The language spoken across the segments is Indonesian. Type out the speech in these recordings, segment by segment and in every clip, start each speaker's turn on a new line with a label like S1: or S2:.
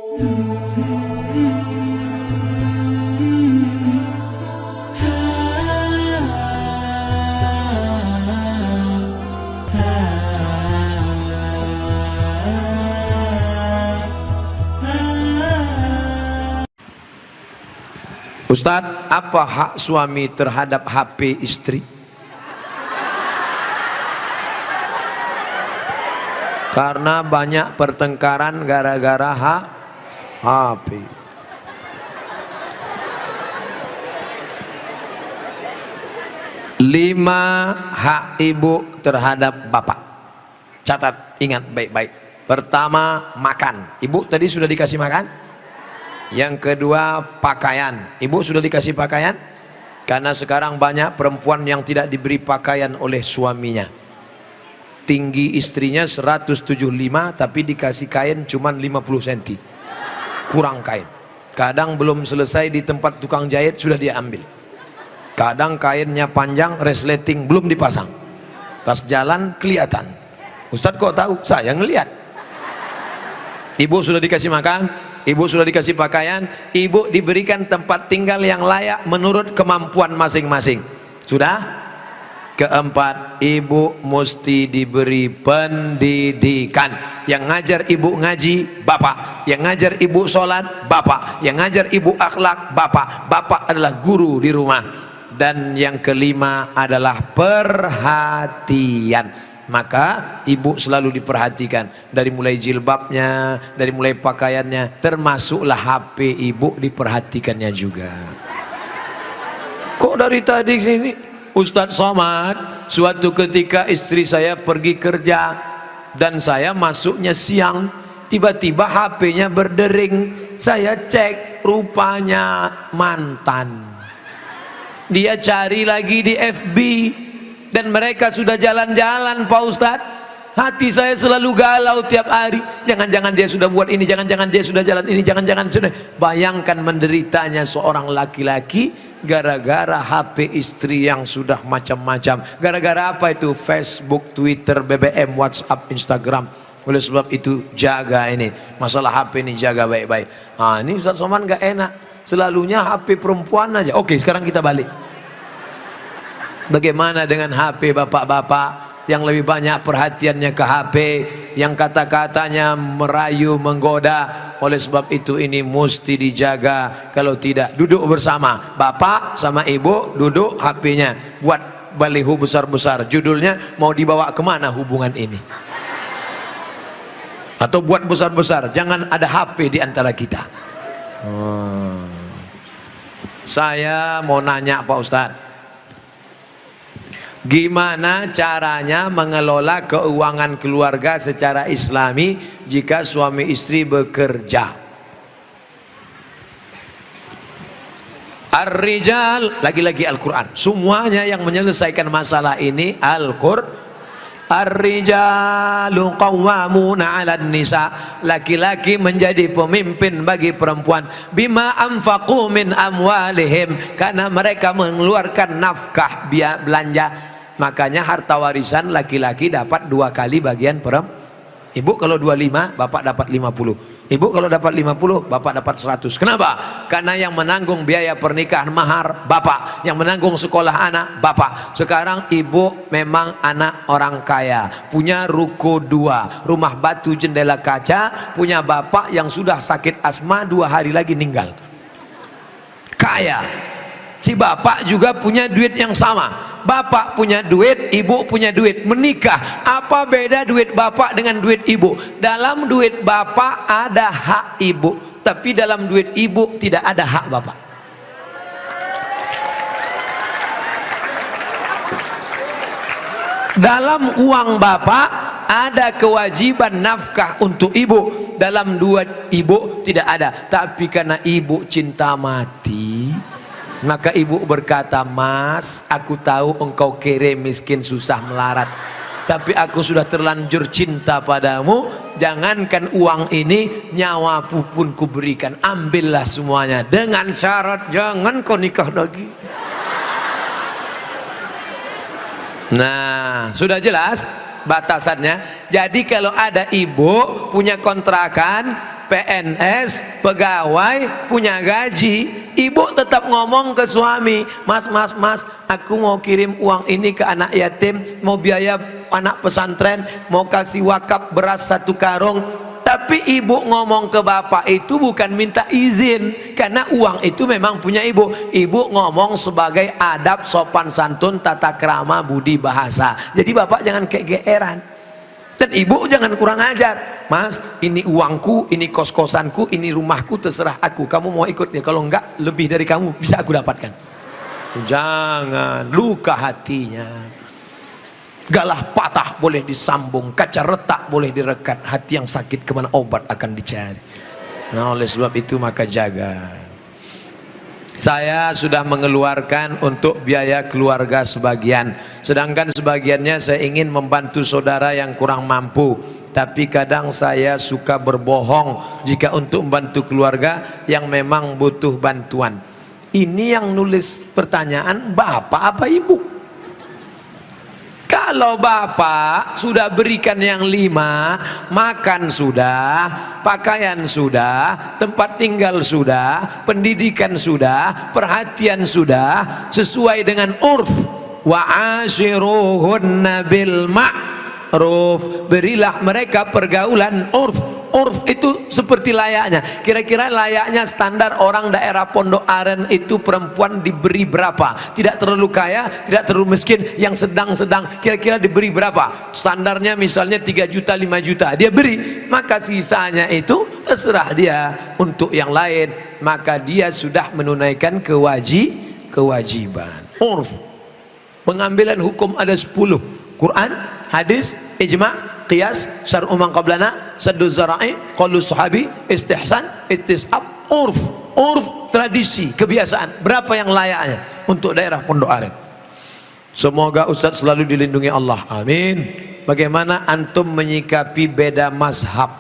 S1: Ustadz, apa hak suami terhadap HP istri? Karena banyak pertengkaran gara-gara HP. Lima hak ibu terhadap bapak. Catat, ingat baik-baik. Pertama, makan. Ibu tadi sudah dikasih makan? Yang kedua, pakaian. Ibu sudah dikasih pakaian? Karena sekarang banyak perempuan yang tidak diberi pakaian oleh suaminya. Tinggi istrinya 175 tapi dikasih kain cuma 50 cm. Kurang kain. Kadang belum selesai di tempat tukang jahit sudah dia ambil. Kadang kainnya panjang, resleting belum dipasang. Pas jalan kelihatan. Ustadz kok tahu? Saya ngelihat. Ibu sudah dikasih makan, ibu sudah dikasih pakaian, ibu diberikan tempat tinggal yang layak menurut kemampuan masing-masing. Sudah? Keempat, ibu mesti diberi pendidikan. Yang ngajar ibu ngaji, bapak. Yang ngajar ibu sholat, bapak. Yang ngajar ibu akhlak, bapak. Bapak adalah guru di rumah. Dan yang kelima adalah perhatian. Maka ibu selalu diperhatikan, dari mulai jilbabnya, dari mulai pakaiannya, termasuklah HP ibu diperhatikannya juga. Kok dari tadi sini Ustadz Somad, suatu ketika istri saya pergi kerja dan saya masuknya siang, tiba-tiba HP-nya berdering. Saya cek, rupanya mantan. Dia cari lagi di FB dan mereka sudah jalan-jalan, Pak Ustadz. Hati saya selalu galau tiap hari. Jangan-jangan dia sudah buat ini, jangan-jangan dia sudah jalan ini, jangan-jangan sudah. Bayangkan menderitanya seorang laki-laki gara-gara HP istri yang sudah macam-macam. Gara-gara apa itu? Facebook, Twitter, BBM, WhatsApp, Instagram. Oleh sebab itu jaga ini, masalah HP ini jaga baik-baik. Nah, ini Ustadz Somad gak enak, selalunya HP perempuan aja. Oke, sekarang kita balik. Bagaimana dengan HP bapak-bapak yang lebih banyak perhatiannya ke HP, yang kata-katanya merayu, menggoda? Oleh sebab itu ini mesti dijaga. Kalau tidak, duduk bersama, bapak sama ibu duduk, HP-nya buat baliho besar-besar, judulnya mau dibawa kemana hubungan ini, atau buat besar-besar, jangan ada HP di antara kita. Saya mau nanya Pak Ustadz, gimana caranya mengelola keuangan keluarga secara islami jika suami istri bekerja? Ar-rijal, lagi-lagi Al-Quran, semuanya yang menyelesaikan masalah ini Al-Quran. Ar-rijalu qawwamuna 'alan nisa, laki-laki menjadi pemimpin bagi perempuan. Bima anfaqu min amwalihim, karena mereka mengeluarkan nafkah, biaya belanja. Makanya harta warisan laki-laki dapat 2 kali bagian perempuan. Ibu kalau 25, bapak dapat 50. Ibu kalau dapat 50, bapak dapat 100. Kenapa? Karena yang menanggung biaya pernikahan mahar bapak, yang menanggung sekolah anak bapak. Sekarang ibu memang anak orang kaya, punya ruko 2, rumah batu jendela kaca, punya bapak yang sudah sakit asma 2 hari lagi meninggal. Kaya. Si bapak juga punya duit yang sama. Bapak punya duit, ibu punya duit, menikah. Apa beda duit bapak dengan duit ibu? Dalam duit bapak ada hak ibu, tapi dalam duit ibu tidak ada hak bapak. Dalam uang bapak ada kewajiban nafkah untuk ibu, dalam duit ibu tidak ada. Tapi karena ibu cinta mati, maka ibu berkata, "Mas, aku tahu engkau kere, miskin, susah, melarat, tapi aku sudah terlanjur cinta padamu. Jangankan uang ini, nyawaku pun kuberikan. Ambillah semuanya, dengan syarat jangan kau nikah lagi." Nah, sudah jelas batasannya. Jadi kalau ada ibu punya kontrakan, PNS, pegawai, punya gaji, ibu tetap ngomong ke suami, mas, aku mau kirim uang ini ke anak yatim, mau biaya anak pesantren, mau kasih wakaf beras 1 karung. Tapi ibu ngomong ke bapak itu bukan minta izin, karena uang itu memang punya ibu. Ibu ngomong sebagai adab, sopan santun, tata krama, budi bahasa. Jadi bapak jangan kegeeran, dan ibu jangan kurang ajar. Mas, ini uangku, ini kos-kosanku, ini rumahku, terserah aku, kamu mau ikut ya, kalau enggak lebih dari kamu bisa aku dapatkan. Jangan, luka hatinya. Galah patah boleh disambung, kaca retak boleh direkat, hati yang sakit kemana obat akan dicari. Nah, oleh sebab itu maka jaga. Saya sudah mengeluarkan untuk biaya keluarga sebagian, sedangkan sebagiannya saya ingin membantu saudara yang kurang mampu. Tapi kadang saya suka berbohong jika untuk membantu keluarga yang memang butuh bantuan. Ini yang nulis pertanyaan bapak apa ibu? Kalau bapak sudah berikan yang 5, makan sudah, pakaian sudah, tempat tinggal sudah, pendidikan sudah, perhatian sudah, sesuai dengan urf, wa ashiruhunna bil ma'ruf, berilah mereka pergaulan urf. Urf itu seperti layaknya, kira-kira layaknya standar orang daerah Pondok Aren itu perempuan diberi berapa, tidak terlalu kaya, tidak terlalu miskin, yang sedang-sedang, kira-kira diberi berapa standarnya, misalnya 3 juta 5 juta dia beri, maka sisanya itu terserah dia untuk yang lain, maka dia sudah menunaikan kewajiban. Urf, pengambilan hukum ada 10, Quran, hadis, ijma', qiyas, syar'u man qablana, saddu zara'i, qaulu sahabi, istihsan, istisab, urf, tradisi, kebiasaan, berapa yang layaknya untuk daerah Pondok Aren. Semoga Ustadz selalu dilindungi Allah, amin. Bagaimana antum menyikapi beda mazhab,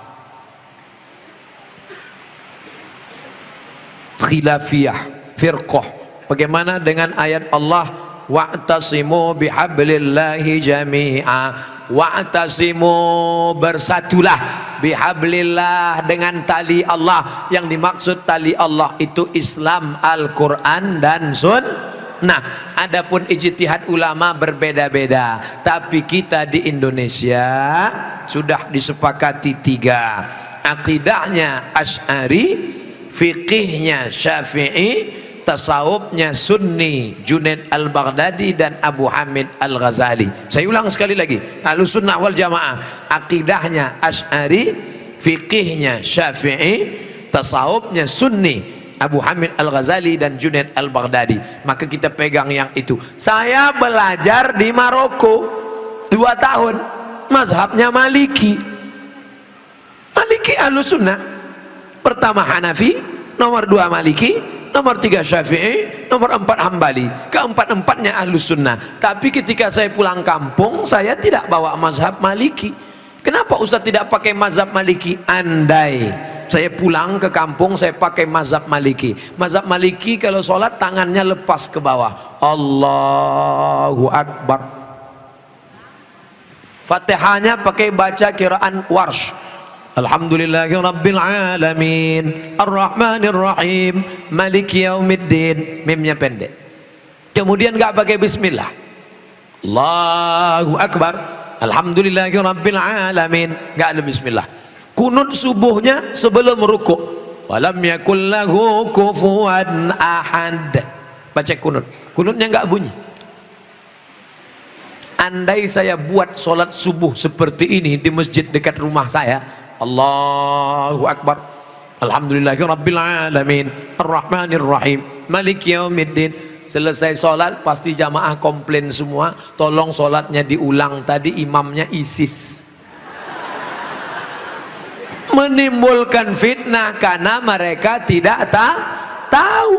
S1: khilafiyah, firqah? Bagaimana dengan ayat Allah, wa'tasimu bihablillahi jami'a, wa'tasimu, bersatulah, bihablillah, dengan tali Allah. Yang dimaksud tali Allah itu Islam, Al-Quran dan Sunnah. Adapun ijtihad ulama berbeda-beda, tapi kita di Indonesia sudah disepakati 3, akidahnya Asy'ari, fikihnya Syafi'i, tasawufnya Sunni, Junaid al-Baghdadi dan Abu Hamid al-Ghazali. Saya ulang sekali lagi, Ahlussunnah wal Jamaah akidahnya Asy'ari, fikihnya Syafi'i, tasawufnya Sunni, Abu Hamid al-Ghazali dan Junaid al-Baghdadi. Maka kita pegang yang itu. Saya belajar di Maroko 2 tahun, mazhabnya Maliki. Maliki Ahlussunnah, pertama Hanafi, nomor 2 Maliki, nomor 3 Syafi'i, nomor 4 Hambali, keempat-empatnya Ahlussunnah. Tapi ketika saya pulang kampung, saya tidak bawa mazhab Maliki. Kenapa Ustaz tidak pakai mazhab Maliki? Andai saya pulang ke kampung, saya pakai mazhab Maliki. Mazhab Maliki kalau sholat tangannya lepas ke bawah, Allahu Akbar. Fatihahnya pakai baca kiraan Warsh, Alhamdulillahi Rabbil Alamin, Ar-Rahmanir Rahim, Maliki Yaumiddin, mimnya pendek. Kemudian gak pakai bismillah, Allahu Akbar, Alhamdulillahi Rabbil Alamin, gak ada bismillah. Kunut subuhnya sebelum rukuk, walam yakul lahu kufuwan ahad, baca kunut, kunutnya gak bunyi. Andai saya buat sholat subuh seperti ini di masjid dekat rumah saya, Allahu Akbar, Alhamdulillahi Rabbil Alamin, Ar-Rahmanir Rahim, Maliki Yaumiddin. Selesai sholat pasti jamaah komplain semua, tolong sholatnya diulang, tadi imamnya ISIS. Menimbulkan fitnah karena mereka tidak tahu.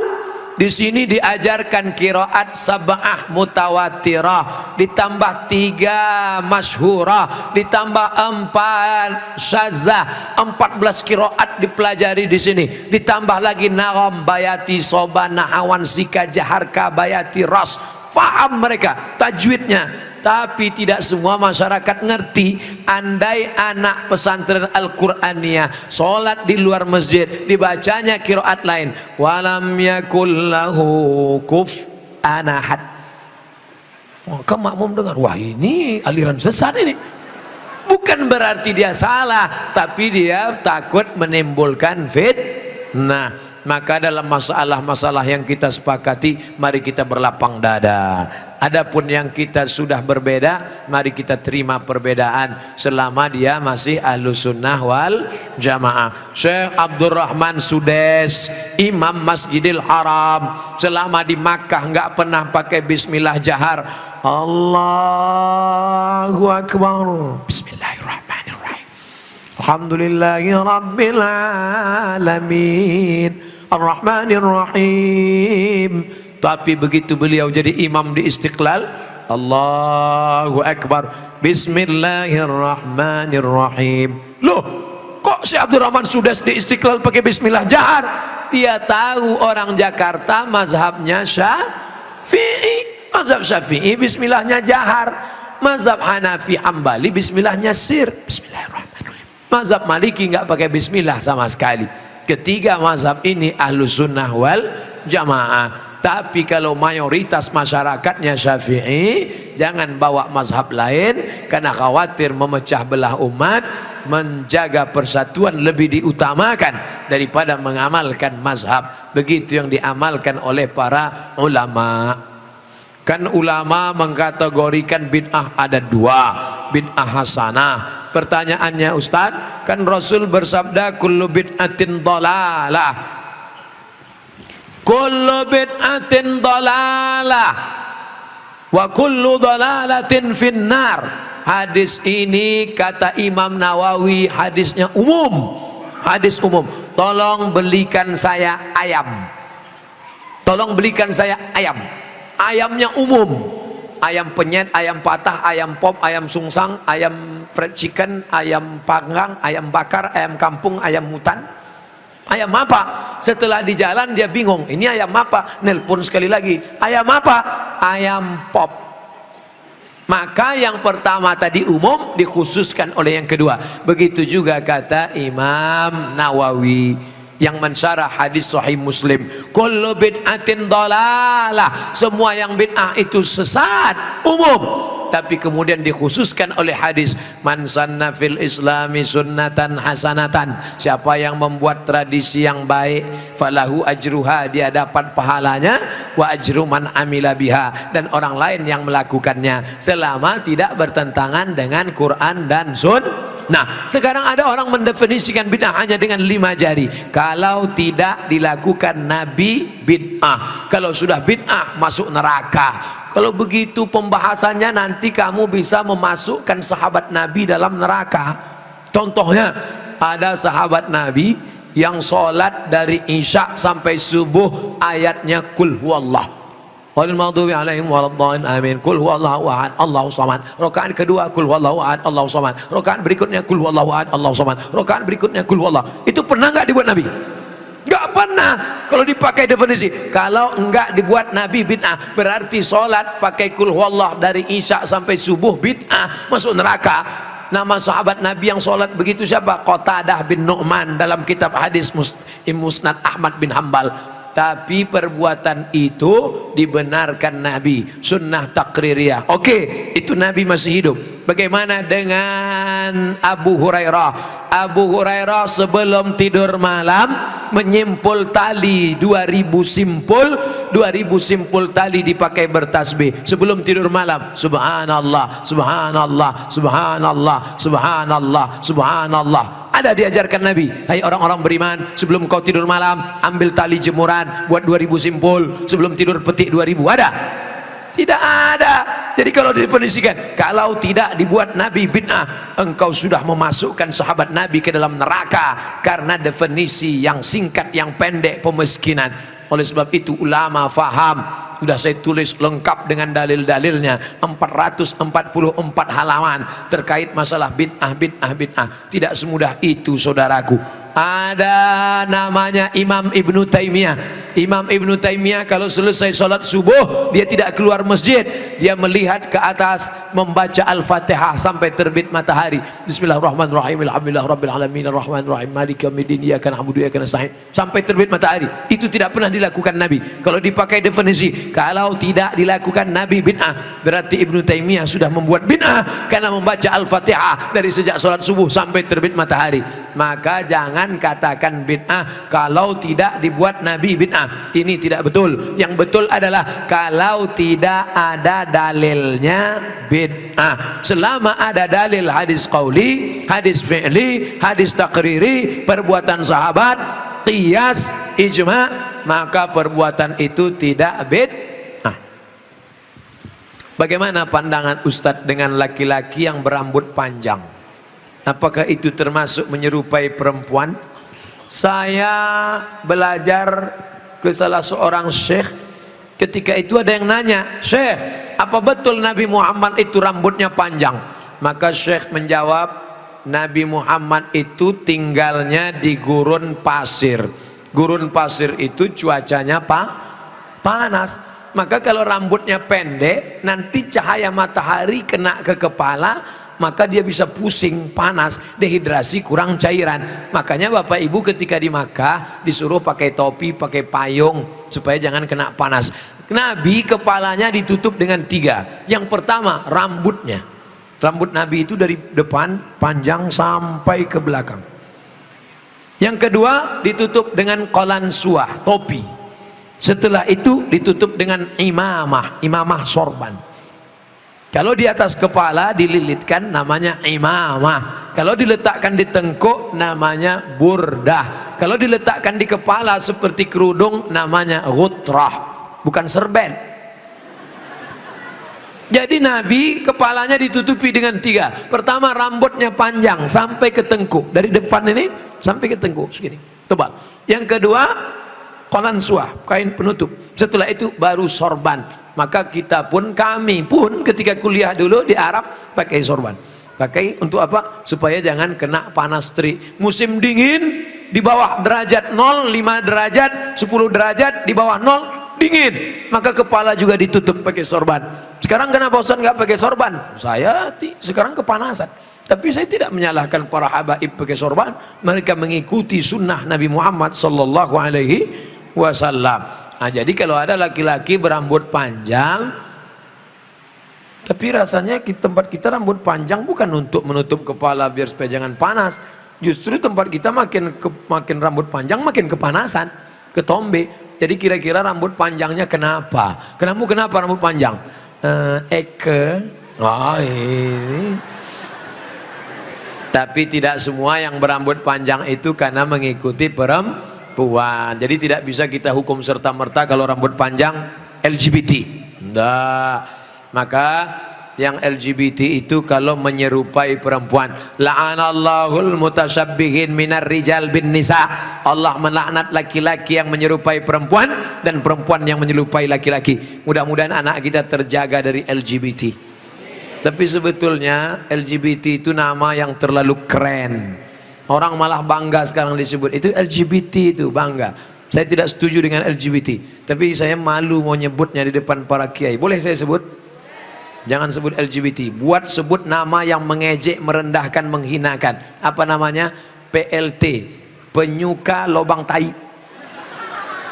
S1: Di sini diajarkan qiraat sab'ah mutawatirah, ditambah 3 masyhurah, ditambah 4 syazah, 14 qiraat dipelajari di sini. Ditambah lagi nagham, bayati, soba, nahawan, sika, jaharka, bayati, ras. Faham mereka tajwidnya. tapi tidak semua masyarakat ngerti. Andai anak pesantren Al-Qur'aniyah sholat di luar masjid, dibacanya qiraat lain, walam yakul lahu kufuwan ahad, maka makmum dengar, wah ini aliran sesat ini. Bukan berarti dia salah, tapi dia takut menimbulkan fitnah. Maka dalam masalah-masalah yang kita sepakati, mari kita berlapang dada. Adapun yang kita sudah berbeda, mari kita terima perbedaan selama dia masih Ahlus Sunnah wal Jamaah. Syekh Abdurrahman Sudes, Imam Masjidil Haram, selama di Makkah nggak pernah pakai bismillah jahar. Allahu Akbar, Bismillahirrahmanirrahim, Alhamdulillahi Rabbil Alamin, Ar-Rahmanir-Rahim. Tapi begitu beliau jadi imam di Istiqlal, Allahu Akbar, Bismillahirrahmanirrahim. Loh, kok si Abdurrahman Sudes di Istiqlal pakai bismillah jahar? Dia tahu orang Jakarta mazhabnya Syafi'i. Mazhab Syafi'i bismillahnya jahar. Mazhab Hanafi Hambali bismillahnya sir, Bismillahirrahmanirrahim. Mazhab Maliki nggak pakai bismillah sama sekali. Ketiga mazhab ini Ahlus Sunnah wal Jamaah. Tapi kalau mayoritas masyarakatnya Syafi'i, jangan bawa mazhab lain, karena khawatir memecah belah umat. Menjaga persatuan lebih diutamakan daripada mengamalkan mazhab. Begitu yang diamalkan oleh para ulama. Kan ulama mengkategorikan bid'ah ada dua, bid'ah hasanah. Pertanyaannya Ustaz, kan Rasul bersabda kullu bid'atin dhalalah, kullu bid'atin dhalalah wa kullu dhalalatin finnar. Hadis ini kata Imam Nawawi hadisnya umum, hadis umum. Tolong belikan saya ayam, tolong belikan saya ayam. Ayamnya umum, ayam penyet, ayam patah, ayam pop, ayam sungsang, ayam fried chicken, ayam panggang, ayam bakar, ayam kampung, ayam hutan. Ayam apa? Setelah di jalan dia bingung, ini ayam apa? Nelpon sekali lagi, ayam apa? Ayam pop. Maka yang pertama tadi umum dikhususkan oleh yang kedua. Begitu juga kata Imam Nawawi yang mensyarah hadis Sahih Muslim, kullu bid'atin dhalalah, semua yang bid'ah itu sesat, umum. Tapi kemudian dikhususkan oleh hadis, man sanna fil islami sunnatan hasanatan, siapa yang membuat tradisi yang baik, falahu ajruha, dia dapat pahalanya, wa ajru man amila biha, dan orang lain yang melakukannya selama tidak bertentangan dengan Quran dan Sunnah. Nah, sekarang ada orang mendefinisikan bid'ah hanya dengan 5 jari. Kalau tidak dilakukan Nabi, bid'ah. Kalau sudah bid'ah, masuk neraka. Kalau begitu pembahasannya, nanti kamu bisa memasukkan sahabat Nabi dalam neraka. Contohnya, ada sahabat Nabi yang sholat dari Isya sampai subuh ayatnya kul huwallah, walil maghdubi alaihim waladdallin, amin. Kul huwallahu ahad, Allahu samad. Rakaat kedua kul huwallahu ahad, Allahu samad. Rakaat berikutnya kul huwallahu ahad, Allahu samad. Rakaat berikutnya kul huwallah. Itu pernah enggak dibuat Nabi? Enggak pernah. Kalau dipakai definisi, kalau enggak dibuat Nabi bid'ah, berarti sholat pakai kul huwallah dari Isya sampai subuh bid'ah, masuk neraka. Nama sahabat Nabi yang sholat begitu siapa? Qatadah bin Nu'man dalam kitab hadis Musnad Ahmad bin Hambal. Tapi perbuatan itu dibenarkan Nabi, sunnah takririyah. Oke, itu Nabi masih hidup. Bagaimana dengan Abu Hurairah? Abu Hurairah sebelum tidur malam menyimpul tali 2000 simpul tali dipakai bertasbih sebelum tidur malam. Subhanallah, subhanallah, subhanallah, subhanallah, subhanallah. Ada diajarkan Nabi, hai orang-orang beriman, sebelum kau tidur malam ambil tali jemuran, buat 2000 simpul, sebelum tidur petik 2000. Ada? Tidak ada. Jadi kalau didefinisikan, kalau tidak dibuat Nabi bid'ah, engkau sudah memasukkan sahabat Nabi ke dalam neraka, karena definisi yang singkat, yang pendek, pemiskinan. Oleh sebab itu ulama faham, sudah saya tulis lengkap dengan dalil-dalilnya, 444 halaman terkait masalah bid'ah. Tidak semudah itu saudaraku. Ada namanya Imam Ibnu Taimiyah. Imam Ibnu Taimiyah kalau selesai sholat subuh dia tidak keluar masjid, dia melihat ke atas membaca Al-Fatihah sampai terbit matahari. Bismillahirrahmanirrahim, alhamdulillah rabbil alamin, arrahmanirrahim, maliki yaumiddin, iyyaka na'budu wa iyyaka nasta'in, sampai terbit matahari. Itu tidak pernah dilakukan Nabi. Kalau dipakai definisi, kalau tidak dilakukan Nabi bid'ah, berarti Ibnu Taimiyah sudah membuat bid'ah karena membaca Al-Fatihah dari sejak sholat subuh sampai terbit matahari. Maka jangan katakan bid'ah kalau tidak dibuat Nabi bid'ah. Ini tidak betul. Yang betul adalah kalau tidak ada dalilnya bid'ah. Selama ada dalil hadis qauli, hadis fi'li, hadis takriri, perbuatan sahabat, qiyas, ijma', maka perbuatan itu tidak bid'ah. Bagaimana pandangan Ustadz dengan laki-laki yang berambut panjang? Apakah itu termasuk menyerupai perempuan? Saya belajar ke salah seorang syekh, ketika itu ada yang nanya, "Syekh, apa betul Nabi Muhammad itu rambutnya panjang?" Maka syekh menjawab, Nabi Muhammad itu tinggalnya di gurun pasir. Gurun pasir itu cuacanya panas. Maka kalau rambutnya pendek, nanti cahaya matahari kena ke kepala, maka dia bisa pusing, panas, dehidrasi, kurang cairan. Makanya Bapak Ibu ketika di Makkah disuruh pakai topi, pakai payung supaya jangan kena panas. Nabi kepalanya ditutup dengan 3. Yang pertama rambutnya. Rambut Nabi itu dari depan panjang sampai ke belakang. Yang kedua ditutup dengan qalansuah, topi. Setelah itu ditutup dengan imamah sorban. Kalau di atas kepala dililitkan namanya imamah. Kalau diletakkan di tengkuk namanya burdah. Kalau diletakkan di kepala seperti kerudung namanya ghutrah, bukan serben. Jadi Nabi kepalanya ditutupi dengan 3. Pertama rambutnya panjang sampai ke tengkuk, dari depan ini sampai ke tengkuk segini, tebal. Yang kedua qalansuah, kain penutup. Setelah itu baru sorban. Maka kita pun, kami pun ketika kuliah dulu di Arab pakai sorban. Pakai untuk apa? Supaya jangan kena panas terik. Musim dingin di bawah derajat 0, 5 derajat, 10 derajat, di bawah 0 dingin. Maka kepala juga ditutup pakai sorban. Sekarang kenapa Ustaz nggak pakai sorban? Saya sekarang kepanasan. Tapi saya tidak menyalahkan para habaib pakai sorban. Mereka mengikuti sunnah Nabi Muhammad sallallahu alaihi wasallam. Nah, jadi kalau ada laki-laki berambut panjang, tapi rasanya di tempat kita rambut panjang bukan untuk menutup kepala biar supaya jangan panas. Justru tempat kita makin rambut panjang makin kepanasan, ketombe. Jadi kira-kira rambut panjangnya kenapa? Kenapa rambut panjang? Ini. Tapi tidak semua yang berambut panjang itu karena mengikuti perempuan. Jadi tidak bisa kita hukum serta-merta kalau rambut panjang LGBT. Enggak. Maka yang LGBT itu kalau menyerupai perempuan, la'anallahul mutasyabbihin minar rijal bin nisa. Allah melaknat laki-laki yang menyerupai perempuan dan perempuan yang menyerupai laki-laki. Mudah-mudahan anak kita terjaga dari LGBT. Tapi sebetulnya LGBT itu nama yang terlalu keren. Orang malah bangga sekarang disebut itu LGBT, itu bangga. Saya tidak setuju dengan LGBT, tapi saya malu mau nyebutnya di depan para kiai. Boleh saya sebut? Jangan sebut LGBT. Buat sebut nama yang mengejek, merendahkan, menghinakan. Apa namanya? PLT, penyuka lobang tai.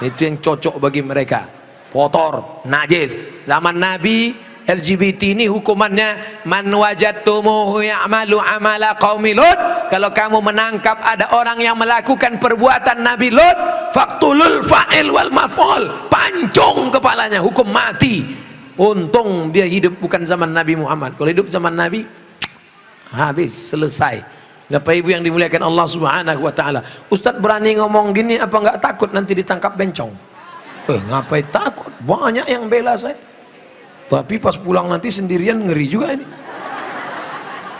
S1: Itu yang cocok bagi mereka. Kotor, najis. Zaman Nabi LGBT ini hukumannya man wajadtumuhu ya'malu amala qaumi Lut. Kalau kamu menangkap ada orang yang melakukan perbuatan Nabi Lut, faqtulul fa'il wal maf'ul, pancung kepalanya, hukum mati. Untung dia hidup bukan zaman Nabi Muhammad. Kalau hidup zaman Nabi habis, selesai. Bapak Ibu yang dimuliakan Allah Subhanahu wa taala. Ustaz berani ngomong gini apa enggak takut nanti ditangkap bencong? Ngapain takut? Banyak yang bela saya. Tapi pas pulang nanti sendirian ngeri juga ini.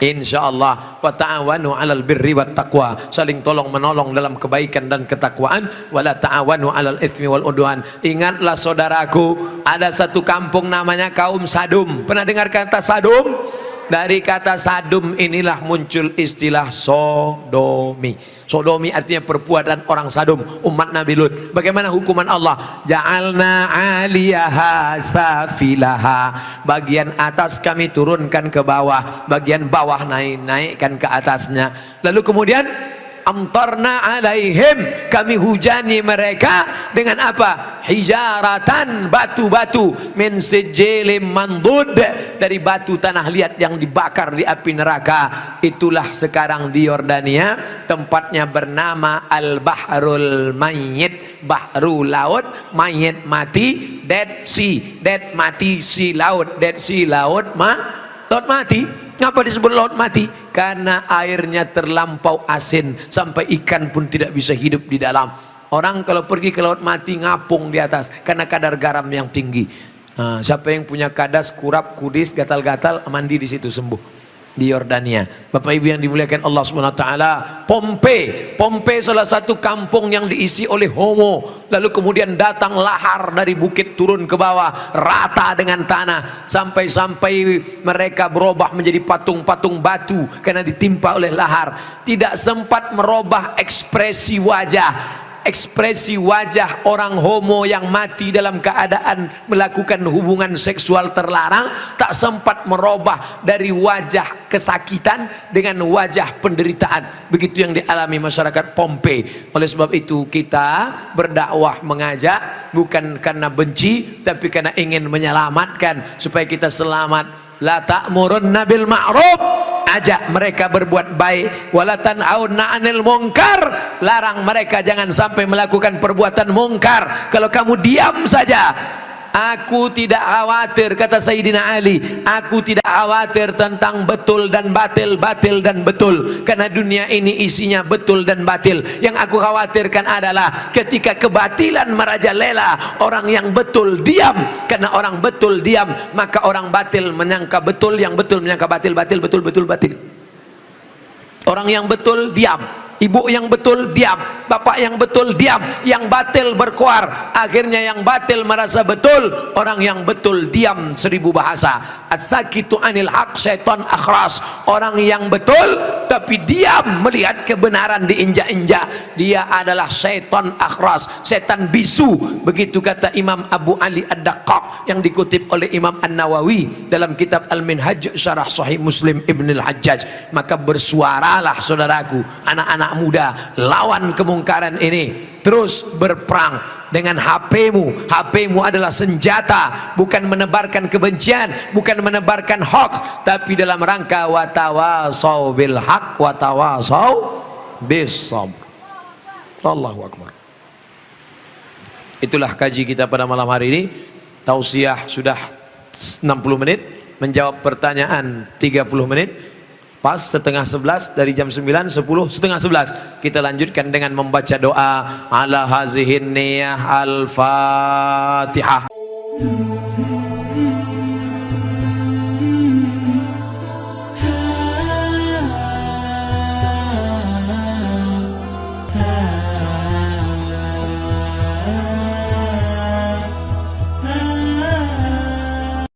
S1: Insyaallah wa ta'awanu 'alal birri wat taqwa, saling tolong menolong dalam kebaikan dan ketakwaan, wala ta'awanu 'alal itsmi wal udwan. Ingatlah saudaraku, ada satu kampung namanya kaum Sadum. Pernah dengar kata Sadum? Dari kata sadum inilah muncul istilah sodomi. Sodomi artinya perbuatan orang sadum, umat Nabi Lut. Bagaimana hukuman Allah? Ja'alna 'aliyaha safilaha. Bagian atas kami turunkan ke bawah, bagian bawah naikkan ke atasnya. Lalu kemudian amtarna alaihim, kami hujani mereka dengan apa? Hijaratan, batu-batu, min sijilin mandud, dari batu tanah liat yang dibakar di api neraka. Itulah sekarang di Yordania, tempatnya bernama Al-Bahrul Mayyit, bahru laut, mayit mati, Dead Sea, dead mati, sea laut, Dead Sea laut laut mati. Kenapa disebut laut mati? Karena airnya terlampau asin sampai ikan pun tidak bisa hidup di dalam. Orang kalau pergi ke laut mati ngapung di atas karena kadar garam yang tinggi. Nah, siapa yang punya kadas, kurap, kudis, gatal-gatal, mandi di situ sembuh. Di Yordania. Bapak Ibu yang dimuliakan Allah Subhanahu wa taala, Pompei salah satu kampung yang diisi oleh homo. Lalu kemudian datang lahar dari bukit turun ke bawah, rata dengan tanah, sampai mereka berubah menjadi patung-patung batu karena ditimpa oleh lahar. Tidak sempat merubah ekspresi wajah. Ekspresi wajah orang homo yang mati dalam keadaan melakukan hubungan seksual terlarang tak sempat merubah dari wajah kesakitan dengan wajah penderitaan. Begitu yang dialami masyarakat Pompei. Oleh sebab itu kita berdakwah, mengajak bukan karena benci tapi karena ingin menyelamatkan supaya kita selamat. La ta'murunna bil ma'ruf, ajak mereka berbuat baik, wala tanhauna 'anil munkar, larang mereka jangan sampai melakukan perbuatan mungkar. Kalau kamu diam saja, aku tidak khawatir, kata Sayyidina Ali, aku tidak khawatir tentang betul dan batil, batil dan betul, karena dunia ini isinya betul dan batil. Yang aku khawatirkan adalah ketika kebatilan merajalela, orang yang betul diam. Karena orang betul diam, maka orang batil menyangka betul, yang betul menyangka batil, batil betul, betul batil. Orang yang betul diam, ibu yang betul diam, bapak yang betul diam, yang batil berkuar. Akhirnya yang batil merasa betul, orang yang betul diam 1000 bahasa. As-sakitu anil haq syaitan akhras. Orang yang betul tapi diam melihat kebenaran diinjak-injak, dia adalah syaitan akhras, setan bisu. Begitu kata Imam Abu Ali Ad-Daqqaq yang dikutip oleh Imam An-Nawawi dalam kitab Al-Minhaj Syarah Sahih Muslim Ibn Al-Hajjaj. Maka bersuaralah saudaraku, anak-anak muda, lawan kemungkaran ini. Terus berperang dengan HP-mu. HP-mu adalah senjata, bukan menebarkan kebencian, bukan menebarkan hoax, tapi dalam rangka watawasau bil haq watawasau bis sabr. Allahu akbar. Itulah kaji kita pada malam hari ini. Tausiah sudah 60 menit, menjawab pertanyaan 30 menit. Pas setengah 11, dari jam 9, 10, setengah 11 kita lanjutkan dengan membaca doa ala hazihin niyah al-fatihah.